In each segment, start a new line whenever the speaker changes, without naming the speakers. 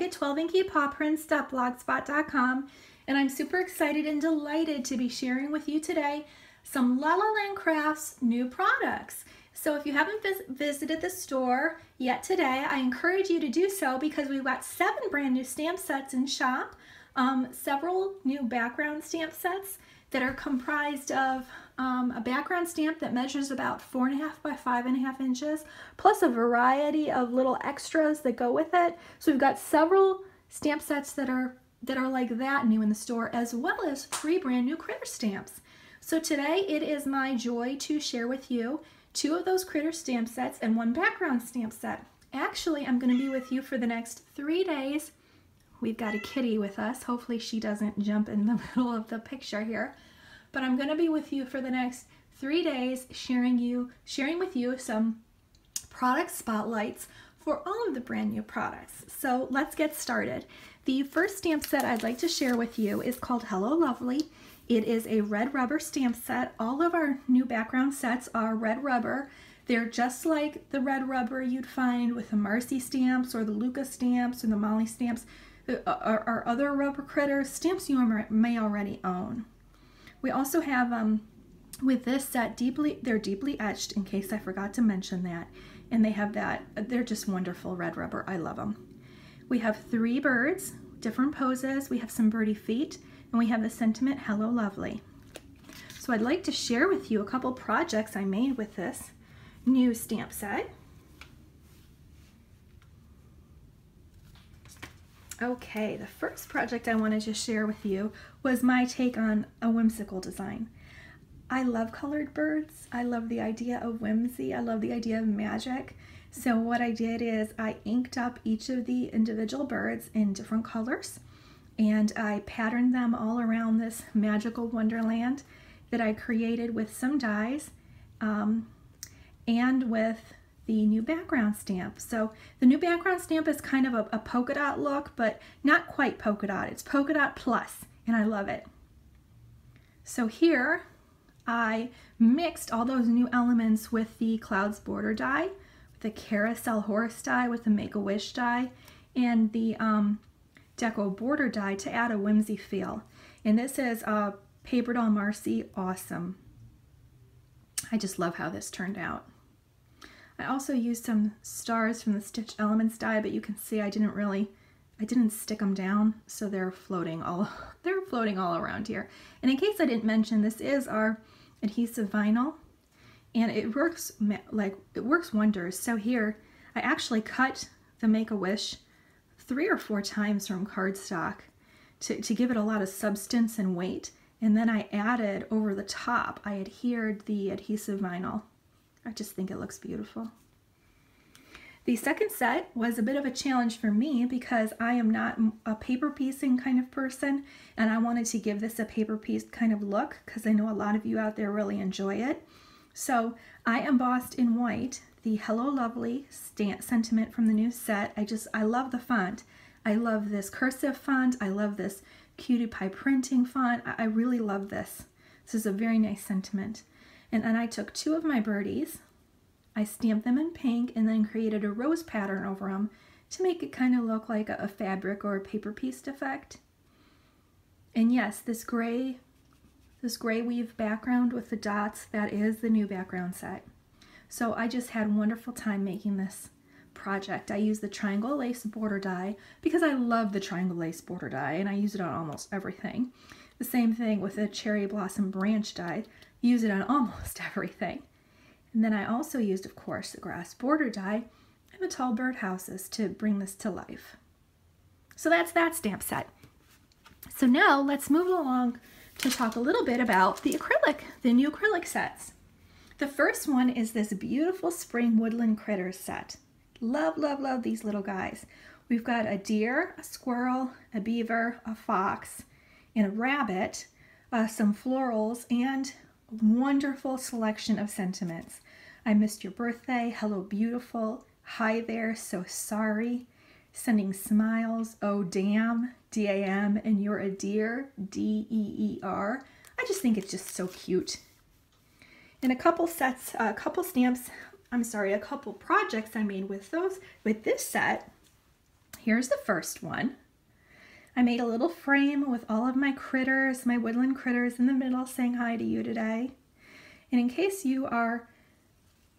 at 12inkypawprints.blogspot.com, and I'm super excited and delighted to be sharing with you today some La La Land Crafts new products. So if you haven't visited the store yet today, I encourage you to do so because we've got 7 brand new stamp sets in shop, several new background stamp sets that are comprised of a background stamp that measures about 4.5 by 5.5 inches, plus a variety of little extras that go with it. So we've got several stamp sets that are like that new in the store, as well as 3 brand new critter stamps. So today it is my joy to share with you 2 of those critter stamp sets and 1 background stamp set. Actually, I'm going to be with you for the next 3 days. We've got a kitty with us. Hopefully she doesn't jump in the middle of the picture here. But I'm going to be with you for the next 3 days sharing with you some product spotlights for all of the brand new products. So let's get started. The first stamp set I'd like to share with you is called Hello Lovely. It is a red rubber stamp set. All of our new background sets are red rubber. They're just like the red rubber you'd find with the Marcy stamps or the Luca stamps or the Molly stamps, or other rubber critters, stamps you may already own. We also have, with this set, they're deeply etched, in case I forgot to mention that. And they have that, they're just wonderful red rubber. I love them. We have 3 birds, different poses. We have some birdie feet, and we have the sentiment, Hello Lovely. So I'd like to share with you a couple projects I made with this new stamp set. Okay, the first project I wanted to share with you was my take on a whimsical design. I love colored birds. I love the idea of whimsy. I love the idea of magic. So what I did is I inked up each of the individual birds in different colors, and I patterned them all around this magical wonderland that I created with some dies and with the new background stamp. So the new background stamp is kind of a polka dot look, but not quite polka dot. It's polka dot plus, and I love it. So here I mixed all those new elements with the Clouds Border die, with the Carousel Horse die, with the Make-A-Wish die, and the Deco Border die to add a whimsy feel. And this is Paper Doll Marcy Awesome. I just love how this turned out. I also used some stars from the Stitch Elements die, but you can see I didn't stick them down, so they're floating all around here. And in case I didn't mention, this is our adhesive vinyl, and it works wonders. So here I actually cut the Make-A-Wish 3 or 4 times from cardstock to give it a lot of substance and weight, and then I added over the top, I adhered the adhesive vinyl. I just think it looks beautiful. The second set was a bit of a challenge for me because I am not a paper piecing kind of person, and I wanted to give this a paper piece kind of look because I know a lot of you out there really enjoy it. So I embossed in white the Hello Lovely sentiment from the new set. I love the font. I love this cursive font. I love this Cutie Pie printing font. I really love this. This is a very nice sentiment. And then I took 2 of my birdies, I stamped them in pink, and then created a rose pattern over them to make it kind of look like a fabric or a paper pieced effect. And yes, this gray weave background with the dots, that is the new background set. So I just had a wonderful time making this project. I used the triangle lace border die because I love the triangle lace border die, and I use it on almost everything. The same thing with the cherry blossom branch die. Use it on almost everything. And then I also used, of course, the grass border die and the tall birdhouses to bring this to life. So that's that stamp set. So now let's move along to talk a little bit about the new acrylic sets. The first one is this beautiful spring woodland critters set. Love, love, love these little guys. We've got a deer, a squirrel, a beaver, a fox, and a rabbit, some florals, and wonderful selection of sentiments. I missed your birthday, hello beautiful, hi there, so sorry, sending smiles, oh damn, D-A-M, and you're a deer, D-E-E-R. I just think it's just so cute. And a couple projects I made with this set Here's the first one. I made a little frame with all of my critters, my woodland critters in the middle saying hi to you today. And in case you are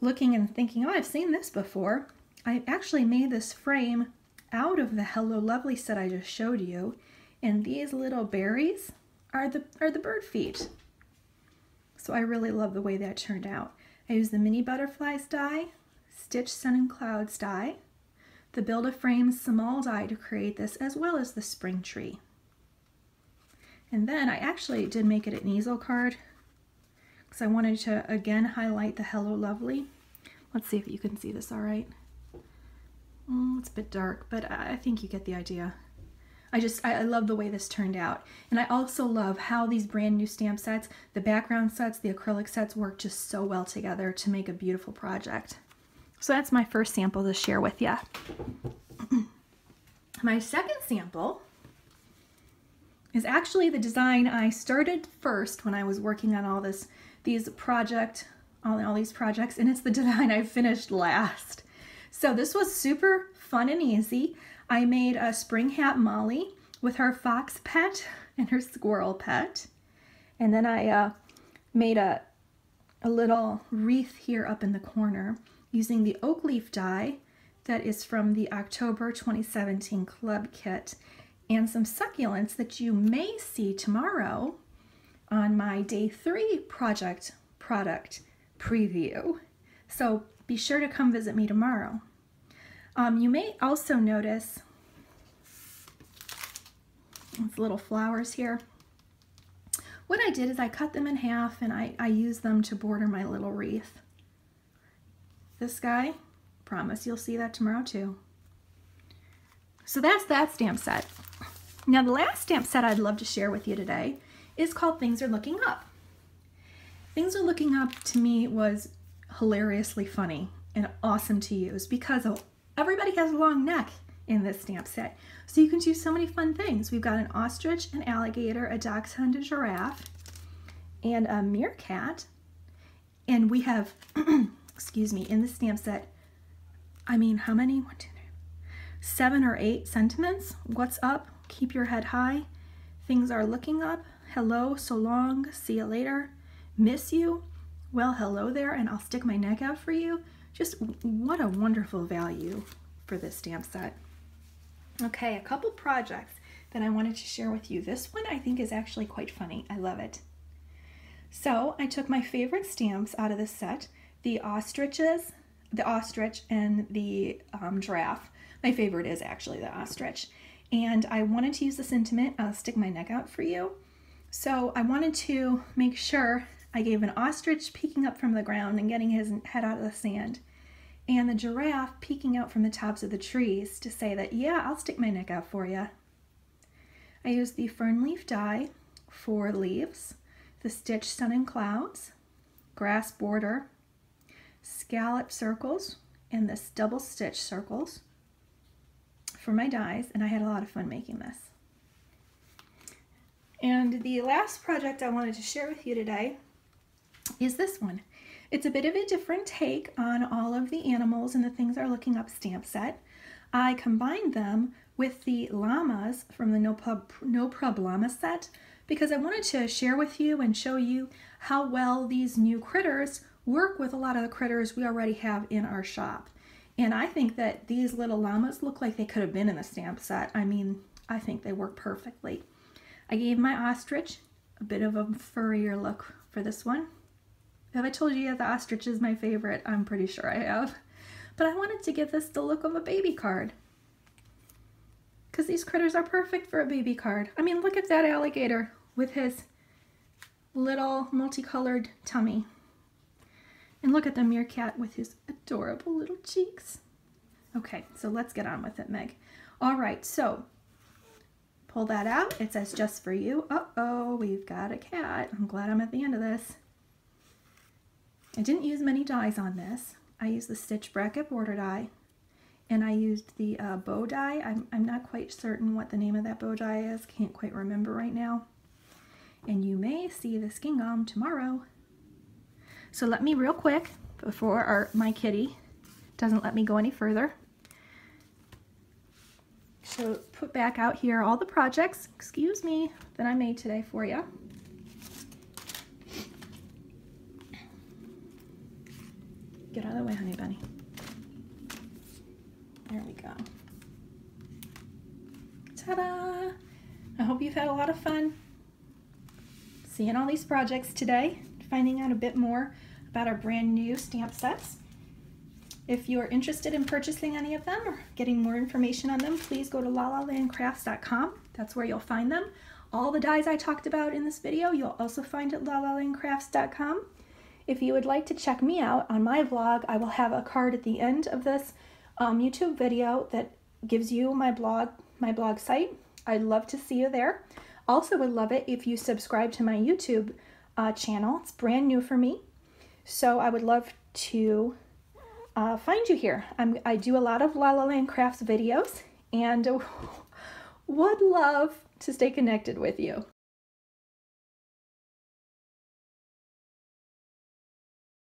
looking and thinking, oh, I've seen this before, I actually made this frame out of the Hello Lovely set I just showed you. And these little berries are the bird feet. So I really love the way that turned out. I used the Mini Butterflies die, Stitch Sun and Clouds die, the Build-A-Frame small die to create this, as well as the spring tree. And then I actually did make it an easel card because I wanted to again highlight the Hello Lovely. Let's see if you can see this all right. It's a bit dark, but I think you get the idea. I love the way this turned out. And I also love how these brand new stamp sets, the background sets, the acrylic sets work just so well together to make a beautiful project. So that's my first sample to share with you. My second sample is actually the design I started first when I was working on all these projects, and it's the design I finished last. So this was super fun and easy. I made a spring hat Molly with her fox pet and her squirrel pet. And then I made a little wreath here up in the corner using the oak leaf die that is from the October 2017 club kit, and some succulents that you may see tomorrow on my day 3 product preview. So be sure to come visit me tomorrow. You may also notice these little flowers here. What I did is I cut them in half and I used them to border my little wreath. This guy, promise you'll see that tomorrow too. So that's that stamp set. Now the last stamp set I'd love to share with you today is called Things Are Looking Up. Things Are Looking Up to me was hilariously funny and awesome to use because everybody has a long neck in this stamp set. So you can do so many fun things. We've got an ostrich, an alligator, a dachshund, a giraffe, and a meerkat. And we have, excuse me, in the stamp set, I mean, how many? 1, 2, 3, 7 or 8 sentiments. What's up? Keep your head high. Things are looking up. Hello, so long, see you later. Miss you. Well, hello there, and I'll stick my neck out for you. Just what a wonderful value for this stamp set. Okay, a couple projects that I wanted to share with you. This one I think is actually quite funny. I love it. So I took my favorite stamps out of this set, the ostrich and the giraffe. My favorite is actually the ostrich. And I wanted to use the sentiment, I'll stick my neck out for you. So I wanted to make sure I gave an ostrich peeking up from the ground and getting his head out of the sand, and the giraffe peeking out from the tops of the trees to say that, yeah, I'll stick my neck out for you. I used the fern leaf die for leaves, the Stitch Sun and Clouds, grass border, scallop circles, and this double stitch circles for my dies, and I had a lot of fun making this. And the last project I wanted to share with you today is this one. It's a bit of a different take on all of the animals and the Things Are Looking Up stamp set. I combined them with the llamas from the No Problema set because I wanted to share with you and show you how well these new critters work with a lot of the critters we already have in our shop. And I think that these little llamas look like they could have been in the stamp set. I mean, I think they work perfectly. I gave my ostrich a bit of a furrier look for this one. Have I told you yet the ostrich is my favorite? I'm pretty sure I have. But I wanted to give this the look of a baby card, because these critters are perfect for a baby card. I mean, look at that alligator with his little multicolored tummy. And look at the meerkat with his adorable little cheeks. Okay, so let's get on with it, Meg. All right, so pull that out. It says just for you. Uh-oh, we've got a cat. I'm glad I'm at the end of this. I didn't use many dies on this. I used the stitch bracket border die, and I used the bow die. I'm not quite certain what the name of that bow die is. Can't quite remember right now. And you may see this gingham tomorrow. So let me real quick, before my kitty doesn't let me go any further. So put back out here all the projects, excuse me, that I made today for you. Get out of the way, honey bunny. There we go. Ta-da! I hope you've had a lot of fun seeing all these projects today, finding out a bit more about our brand new stamp sets. If you're interested in purchasing any of them or getting more information on them, please go to lalalandcrafts.com. That's where you'll find them. All the dies I talked about in this video, you'll also find at lalalandcrafts.com. If you would like to check me out on my vlog, I will have a card at the end of this YouTube video that gives you my blog site. I'd love to see you there. Also would love it if you subscribe to my YouTube channel. It's brand new for me. So I would love to find you here. I do a lot of Lalaland Crafts videos and would love to stay connected with you.